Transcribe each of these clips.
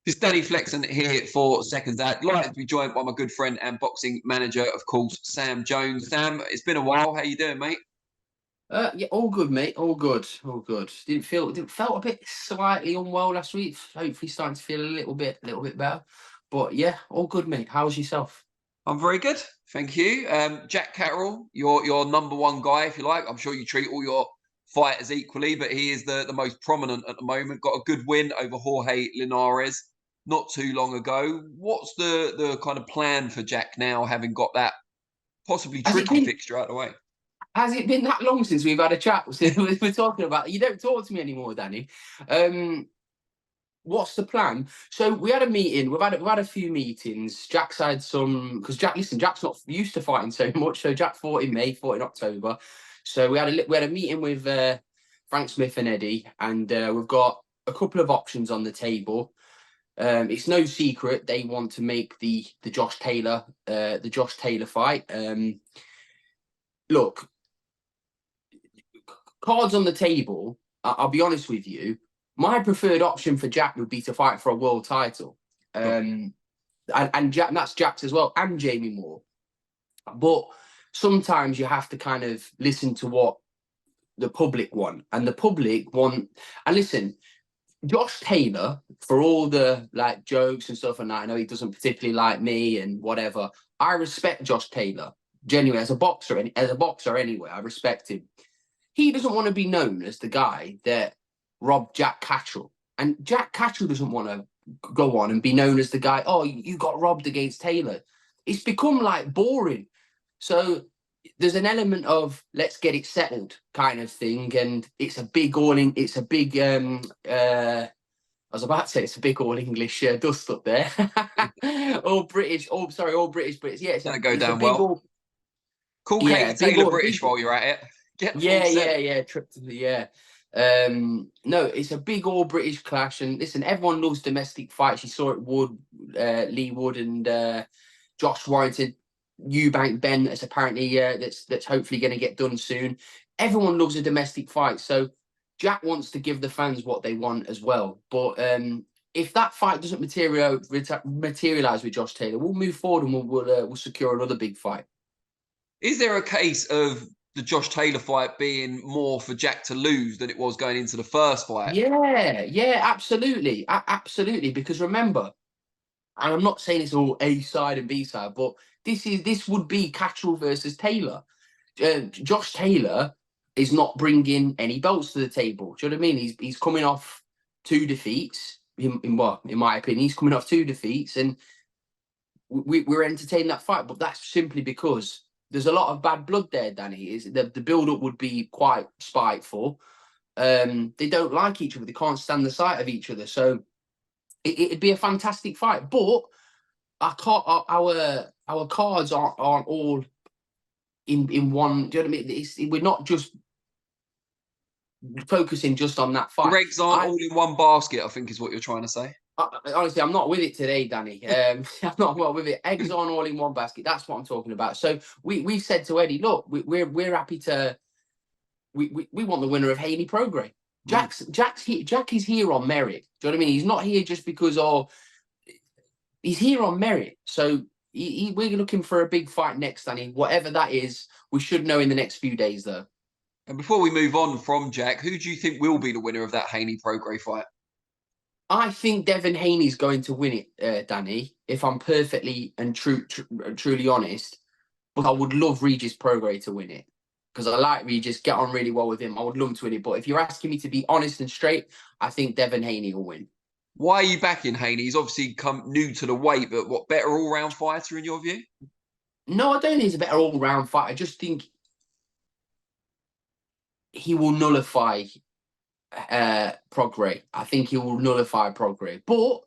It's Danny Flexen here for Seconds Out. Like to be joined by my good friend and boxing manager, of course, Sam Jones. Sam, it's been a while. How you doing, mate? Yeah, all good, mate. All good, all good. Felt a bit slightly unwell last week. Hopefully, starting to feel a little bit better. But yeah, all good, mate. How's yourself? I'm very good, thank you. Jack Catterall, your number one guy, if you like. I'm sure you treat all your fighters equally, but he is the most prominent at the moment. Got a good win over Jorge Linares not too long ago. What's the kind of plan for Jack now, having got that possibly Has it tricky been fixture out of the way? Has it been that long since we've had a chat? We're talking about. You don't talk to me anymore, Danny. What's the plan? So we had a meeting. We've had a few meetings. Jack's had some because Jack's not used to fighting so much. So Jack fought in May, fought in October. So we had a meeting with Frank Smith and Eddie, and we've got a couple of options on the table. It's no secret they want to make the Josh Taylor fight. Look, cards on the table. I'll be honest with you. My preferred option for Jack would be to fight for a world title. And Jack, and that's Jack's as well, and Jamie Moore. But sometimes you have to kind of listen to what the public want. And the public want, and listen, Josh Taylor, for all the like jokes and stuff, and I know he doesn't particularly like me and whatever. I respect Josh Taylor, genuinely, as a boxer anyway, I respect him. He doesn't want to be known as the guy that robbed Jack Catterall. And Jack Catterall doesn't want to go on and be known as the guy, oh, you got robbed against Taylor. It's become like boring. So there's an element of let's get it settled kind of thing. And it's a big I was about to say it's a big all English dust up there. all British, all British, but it's, yeah, it's Gonna go it's down a big well. all, Call yeah, Katie Taylor British big, while you're at it. Get the full yeah, set. yeah. No, it's a big all British clash, and listen, everyone loves domestic fights. You saw it, Lee Wood, and Josh Warrington, Eubank Ben. That's apparently that's hopefully going to get done soon. Everyone loves a domestic fight, so Jack wants to give the fans what they want as well. But if that fight doesn't materialize with Josh Taylor, we'll move forward and we'll secure another big fight. Is there a case of the Josh Taylor fight being more for Jack to lose than it was going into the first fight? Yeah, absolutely. Absolutely. Because remember, and I'm not saying it's all A side and B side, but this would be Catterall versus Taylor. Josh Taylor is not bringing any belts to the table. Do you know what I mean? He's coming off 2 defeats. In my opinion, he's coming off 2 defeats, and we're entertaining that fight. But that's simply because there's a lot of bad blood there, Danny. The build-up would be quite spiteful. They don't like each other. They can't stand the sight of each other. So it'd be a fantastic fight. But our cards aren't all in one. Do you know what I mean? We're not just focusing just on that fight. Your eggs aren't all in one basket, I think is what you're trying to say. Honestly, I'm not with it today, Danny. I'm not well with it. Eggs aren't all in one basket. That's what I'm talking about. So we've said to Eddie, look, we're happy to. We want the winner of Haney Prograis. Jack is here on merit. Do you know what I mean? He's not here just because he's here on merit. So we're looking for a big fight next, Danny. Whatever that is, we should know in the next few days, though. And before we move on from Jack, who do you think will be the winner of that Haney Prograis fight? I think Devin Haney's going to win it, Danny, if I'm perfectly and truly honest. But I would love Regis Prograis to win it because I like Regis, get on really well with him. I would love him to win it. But if you're asking me to be honest and straight, I think Devin Haney will win. Why are you backing Haney? He's obviously come new to the weight, but what, better all-round fighter in your view? No, I don't think he's a better all-round fighter. I just think he will nullify Prograis. I think he will nullify Prograis. But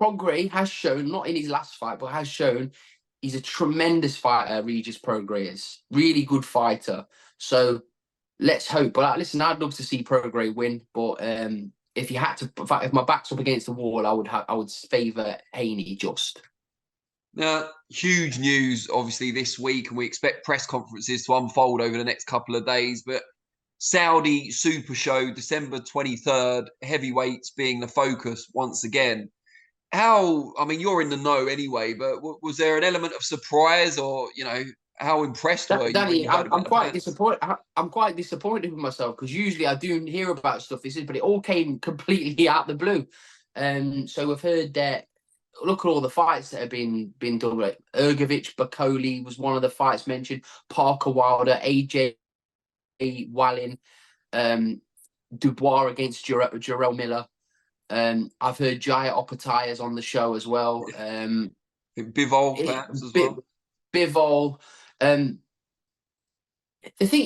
Prograis has shown, not in his last fight, but has shown he's a tremendous fighter. Regis Prograis is really good fighter. So let's hope. But listen, I'd love to see Prograis win. But if you had to, if my back's up against the wall, I would favour Haney just. Now, huge news, obviously, this week, and we expect press conferences to unfold over the next couple of days. But Saudi Super Show, December 23rd, heavyweights being the focus once again. how? I mean, you're in the know anyway, but was there an element of surprise, or how impressed were you when Danny, you heard I'm about the quite bans? disappointed. I'm quite disappointed with myself because usually I do hear about stuff. But it all came completely out the blue. So we've heard that. Look at all the fights that have been done. Like Ergovic, Bakoli was one of the fights mentioned. Parker Wilder, AJ Wallin, Dubois against Jarrell Miller. I've heard Jaya Opataya's on the show as well. Bivol perhaps as well. Bivol. The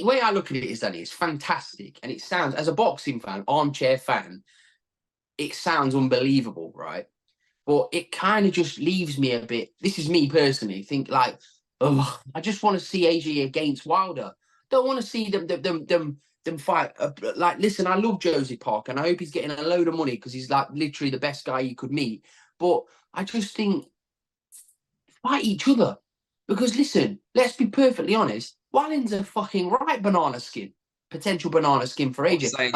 way I look at it is, Danny, it's fantastic. And it sounds, as a boxing fan, armchair fan, it sounds unbelievable, right? But it kind of just leaves me a bit, this is me personally, think like, oh, I just want to see AJ against Wilder. Don't want to see them fight. Like, listen, I love Josie Parker and I hope he's getting a load of money because he's like literally the best guy you could meet. But I just think, fight each other. Because listen, let's be perfectly honest, Wallin's a fucking right banana skin, potential banana skin for I was AJ. saying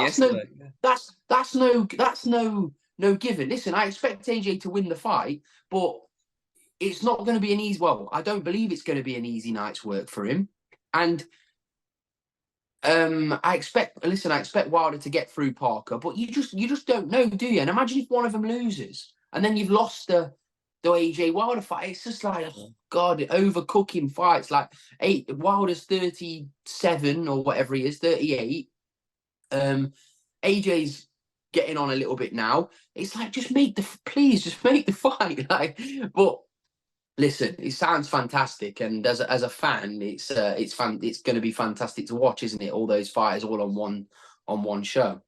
That's yesterday. no given. Listen, I expect AJ to win the fight, but it's not going to be an easy. Well, I don't believe it's going to be an easy night's work for him. And I expect Wilder to get through Parker, but you just don't know, do you? And imagine if one of them loses, and then you've lost the AJ Wilder fight. It's just like, oh God, overcooking fights. Like Wilder's 37 or whatever he is, 38. AJ's getting on a little bit now. It's like, just make the fight. Like, but listen, it sounds fantastic, and as a fan, it's going to be fantastic to watch, isn't it? All those fighters all on one show.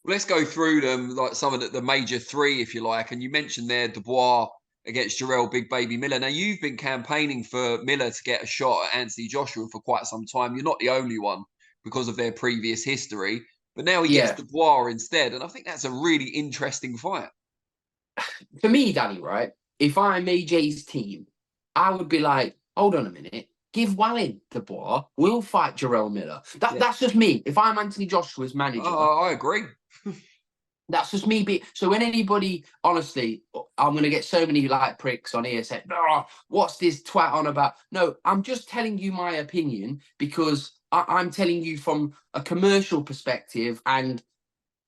Let's go through them, like some of the major three, if you like. And you mentioned there Dubois against Jarrell Big Baby Miller. Now, you've been campaigning for Miller to get a shot at Anthony Joshua for quite some time. You're not the only one because of their previous history. But now he gets Dubois instead. And I think that's a really interesting fight. For me, Danny, right? If I'm AJ's team, I would be like, hold on a minute. Give Wallin Dubois. We'll fight Jarrell Miller. That's just me. If I'm Anthony Joshua's manager. I agree. That's just me. So when anybody, honestly, I'm going to get so many like pricks on here saying, oh, what's this twat on about? No, I'm just telling you my opinion because I'm telling you from a commercial perspective and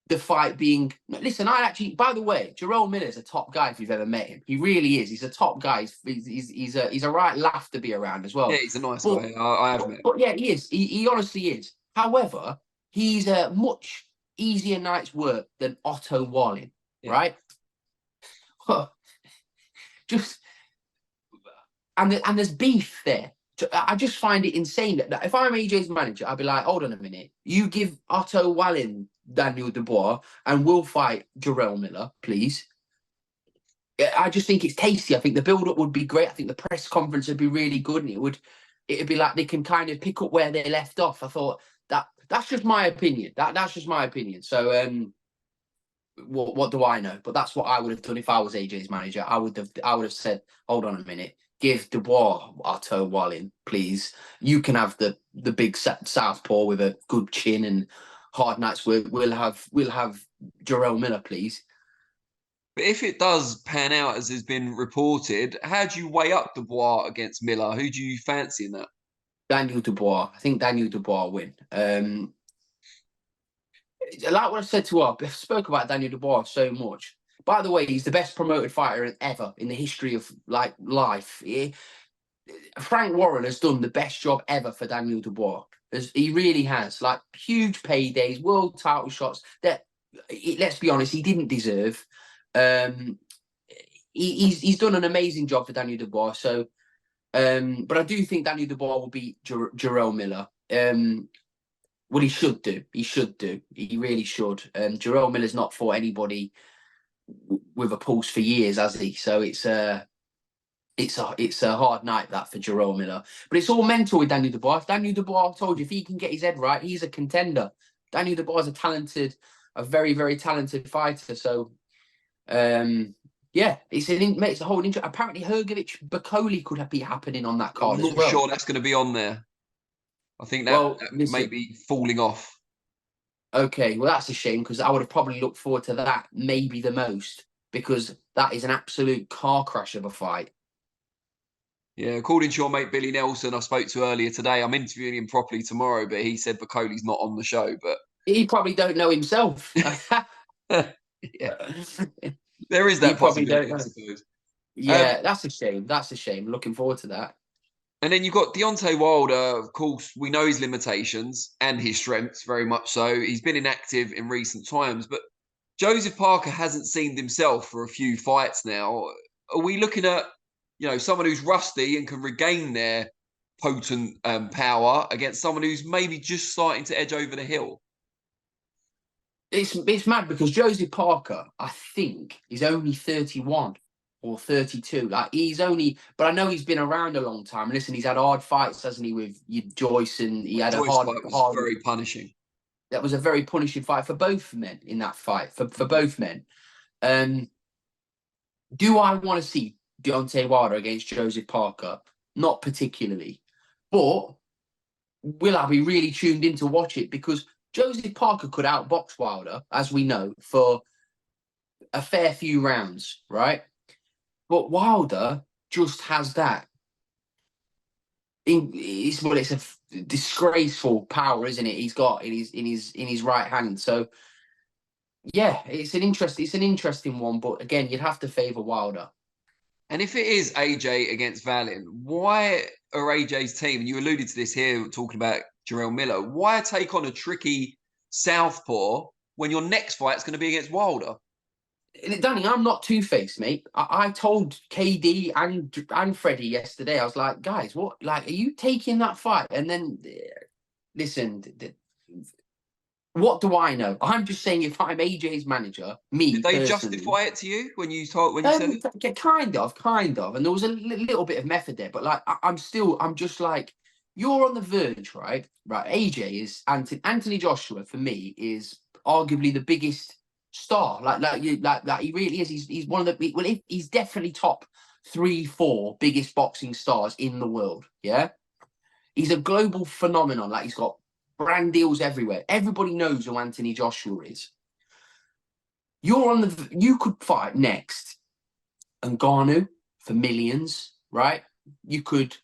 the fight being, listen, by the way, Jarrell Miller's a top guy if you've ever met him. He really is. He's a top guy. He's a right laugh to be around as well. Yeah, he's a nice guy. I have met him. But yeah, he is. He honestly is. However, he's a much easier night's work than Otto Wallin, right? And there's beef there. I just find it insane that if I'm AJ's manager, I'd be like, hold on a minute. You give Otto Wallin Daniel Dubois and we'll fight Jarrell Miller, please. I just think it's tasty. I think the build-up would be great. I think the press conference would be really good, and it'd be like they can kind of pick up where they left off. I thought that's just my opinion. That's just my opinion. So what do I know? But that's what I would have done if I was AJ's manager. I would have said, hold on a minute. Give Dubois Otto Wallin, please. You can have the big southpaw with a good chin and hard nights. We'll have Jarrell Miller, please. But if it does pan out as has been reported, how do you weigh up Dubois against Miller? Who do you fancy in that? Daniel Dubois. I think Daniel Dubois will win. Like what I said to her, I spoke about Daniel Dubois so much. By the way, he's the best promoted fighter ever in the history of like life. Frank Warren has done the best job ever for Daniel Dubois. He really has. Like huge paydays, world title shots that, let's be honest, he didn't deserve. He's done an amazing job for Daniel Dubois. So, but I do think Daniel Dubois will beat Jarrell Miller. Well, he should do. He should do. He really should. Jarrell Miller's not fought anybody with a pulse for years, has he? So it's a hard night that for Jarrell Miller. But it's all mental with Daniel Dubois. Daniel Dubois, I told you, if he can get his head right, he's a contender. Daniel Dubois is a very, very talented fighter. So, yeah, it's a whole interest. Apparently, Hergovic Bakoli could be happening on that card I'm as well. not sure that's going to be on there. I think that may be falling off. Okay, well, that's a shame because I would have probably looked forward to that maybe the most. because that is an absolute car crash of a fight. Yeah, according to your mate Billy Nelson, I spoke to earlier today, I'm interviewing him properly tomorrow, but he said Bacoli's not on the show. But he probably don't know himself. yeah, there is He that probably possibility, don't I know. suppose. Yeah, that's a shame. That's a shame. Looking forward to that. And then you've got Deontay Wilder. Of course, we know his limitations and his strengths very much so. He's been inactive in recent times, but Joseph Parker hasn't seen himself for a few fights now. Are we looking at, someone who's rusty and can regain their potent power against someone who's maybe just starting to edge over the hill? It's mad because Joseph Parker, I think, is only 31 or 32. Like but I know he's been around a long time. And listen, he's had hard fights, hasn't he, with Joyce, and he had Joyce a hard fight was very punishing. That was a very punishing fight for both men in that fight, for both men. Do I want to see Deontay Wilder against Joseph Parker? Not particularly. But will I be really tuned in to watch it? Because Joseph Parker could outbox Wilder, as we know, for a fair few rounds, right? But Wilder just has that. It's a disgraceful power, isn't it? He's got in his right hand. So yeah, it's an interesting one. But again, you'd have to favour Wilder. And if it is AJ against Wallin, why are AJ's team, and you alluded to this here talking about Jarrell Miller, why take on a tricky southpaw when your next fight is going to be against Wilder? Danny, I'm not two-faced, mate. I told KD and Freddie yesterday, I was like, guys, what? Like, are you taking that fight? And then, listen, what do I know? I'm just saying, if I'm AJ's manager, me Did they personally, justify it to you when you said it? Kind of. And there was a little bit of method there, but like, I'm just like, you're on the verge, right? Right. AJ is Anthony Joshua for me is arguably the biggest star. Like he really is. He's one of the he's definitely top 3-4 biggest boxing stars in the world. Yeah, he's a global phenomenon. Like he's got brand deals everywhere. Everybody knows who Anthony Joshua is. You could fight next Ngannou for millions, right? You could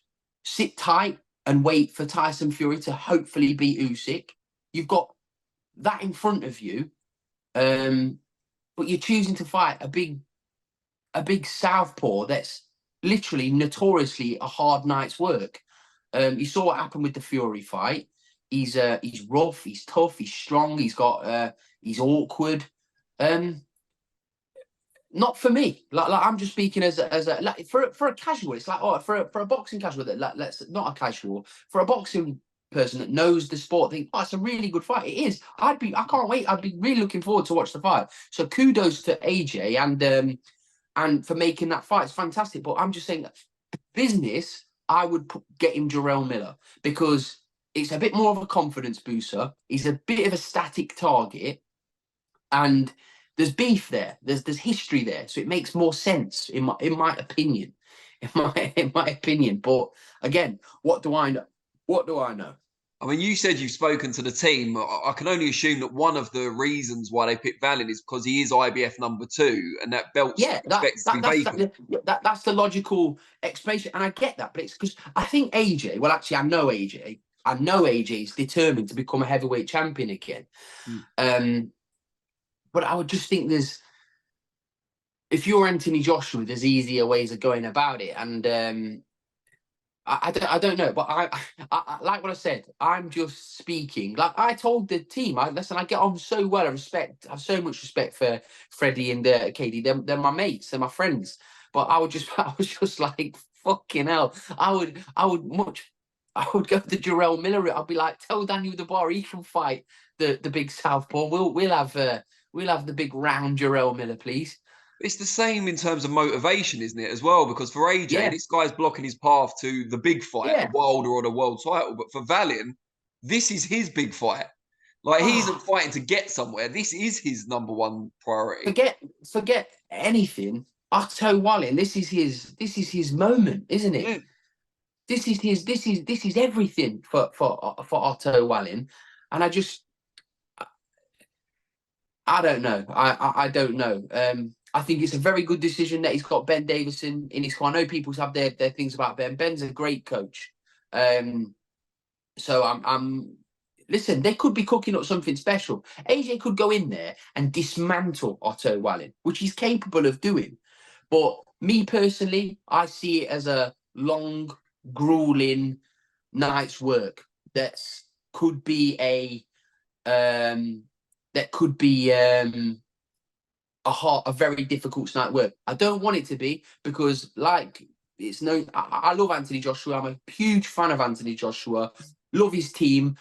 sit tight and wait for Tyson Fury to hopefully beat Usyk. You've got that in front of you, but you're choosing to fight a big southpaw that's literally notoriously a hard night's work. You saw what happened with the Fury fight. He's rough, he's tough, he's strong, he's awkward. Not for me. Like I'm just speaking as a like for a casual. It's like for a boxing casual that let's not a casual, for a boxing person that knows the sport, think it's a really good fight. It is. I can't wait. I'd be really looking forward to watch the fight. So kudos to AJ and for making that fight. It's fantastic. But I'm just saying that business, I would get him Jarrell Miller because it's a bit more of a confidence booster. He's a bit of a static target, and there's beef there. There's history there, so it makes more sense in my opinion. In my opinion. But again, what do I know? What do I know? I mean, you said you've spoken to the team. I can only assume that one of the reasons why they picked Wallin is because he is IBF number 2, and that belt's expected to be vacant. That's the logical explanation, and I get that. But it's because I think AJ. Well, actually, I know AJ. I know AJ is determined to become a heavyweight champion again. But I would just think if you're Anthony Joshua, there's easier ways of going about it. And I don't know, but I like what I said. I'm just speaking. Like I told the team, I get on so well. I have so much respect for Freddie and Katie. They're my mates. They're my friends. But I was just like, fucking hell. I would go to Jarrell Miller. I'd be like, tell Daniel Dubois he can fight the big southpaw. We'll have the big round Jarrell Miller, please. It's the same in terms of motivation, isn't it, as well? Because for AJ, this guy's blocking his path to the big fight, the Wilder or the world title. But for Wallin, this is his big fight. Like, he isn't fighting to get somewhere. This is his number one priority. Forget anything. Otto Wallin, this is his moment, isn't it? Yeah. This is everything for Otto Wallin. And I don't know. I don't know. I think it's a very good decision that he's got Ben Davison in his corner. I know people have their things about Ben. Ben's a great coach. So I'm listen, they could be cooking up something special. AJ could go in there and dismantle Otto Wallin, which he's capable of doing. But me personally, I see it as a long, grueling night's work that could be a a very difficult night's work. I don't want it to be, because like it's no, I love Anthony Joshua. I'm a huge fan of Anthony Joshua. Love his team.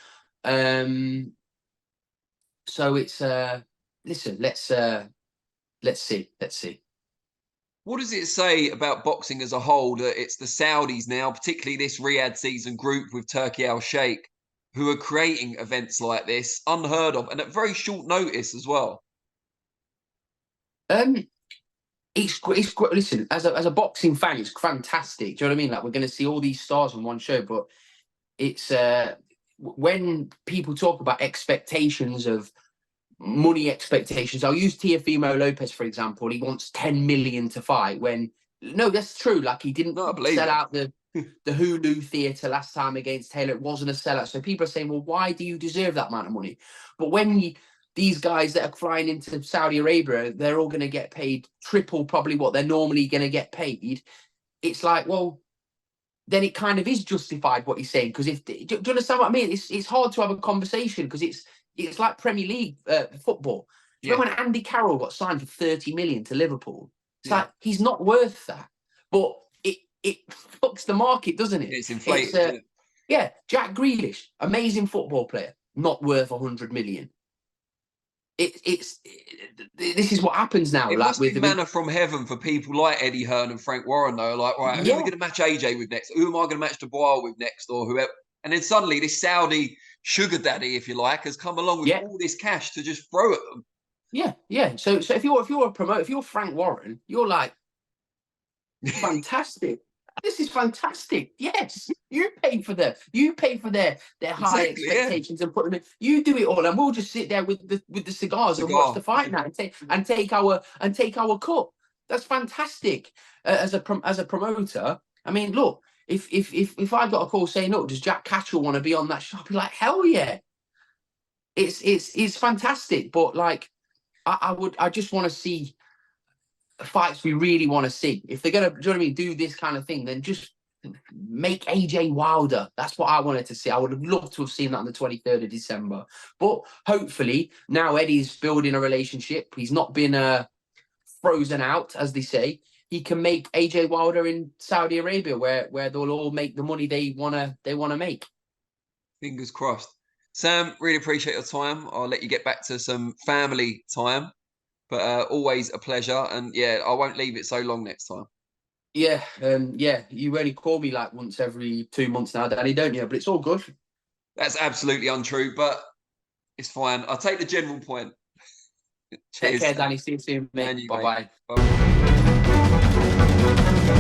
So it's listen, let's see. What does it say about boxing as a whole that it's the Saudis now, particularly this Riyadh season group with Turki Al Sheikh, who are creating events like this, unheard of, and at very short notice as well? It's listen, as a boxing fan, it's fantastic. Do you know what I mean? Like, we're going to see all these stars on one show, but it's when people talk about expectations of money expectations, I'll use Teofimo Lopez for example. He wants 10 million to fight. When no, that's true. Like, he didn't sell out the Hulu theatre last time against Taylor. It wasn't a sellout. So people are saying, well, why do you deserve that amount of money? But when these guys that are flying into Saudi Arabia, they're all going to get paid triple probably what they're normally going to get paid. It's like, well, then it kind of is justified what he's saying. Because do you understand what I mean? It's hard to have a conversation because it's like Premier League football. Do you remember when Andy Carroll got signed for 30 million to Liverpool? It's like, he's not worth that. But it fucks the market, doesn't it? It's inflated. Yeah, Jack Grealish, amazing football player, not worth 100 million. This is what happens now. It like must be manna from heaven for people like Eddie Hearn and Frank Warren, though. Like, right, who are we going to match AJ with next? Who am I going to match Dubois with next, or whoever? And then suddenly this Saudi sugar daddy, if you like, has come along with all this cash to just throw at them. Yeah. So if you're a promoter, if you're Frank Warren, you're like, fantastic. This is fantastic. Yes, you pay for them. You pay for their high expectations and put them in. You do it all, and we'll just sit there with the cigars and watch the fight now and take our cut. That's fantastic. As a promoter, I mean, look, if I got a call saying, look, does Jack Catterall want to be on that show? I'd be like, hell yeah. It's fantastic, but like, I just want to see fights we really want to see. If they're gonna, do you know what I mean, do this kind of thing, then just make AJ Wilder. That's what I wanted to see. I would have loved to have seen that on the 23rd of December. But hopefully now Eddie's building a relationship. He's not been frozen out, as they say. He can make AJ Wilder in Saudi Arabia, where they'll all make the money they wanna make. Fingers crossed. Sam, really appreciate your time. I'll let you get back to some family time. But always a pleasure, and yeah, I won't leave it so long next time. Yeah, you only call me like once every 2 months now, Danny, don't you? But it's all good. That's absolutely untrue, but it's fine. I'll take the general point. Take care, Danny. See you soon, mate. Bye-bye. Bye.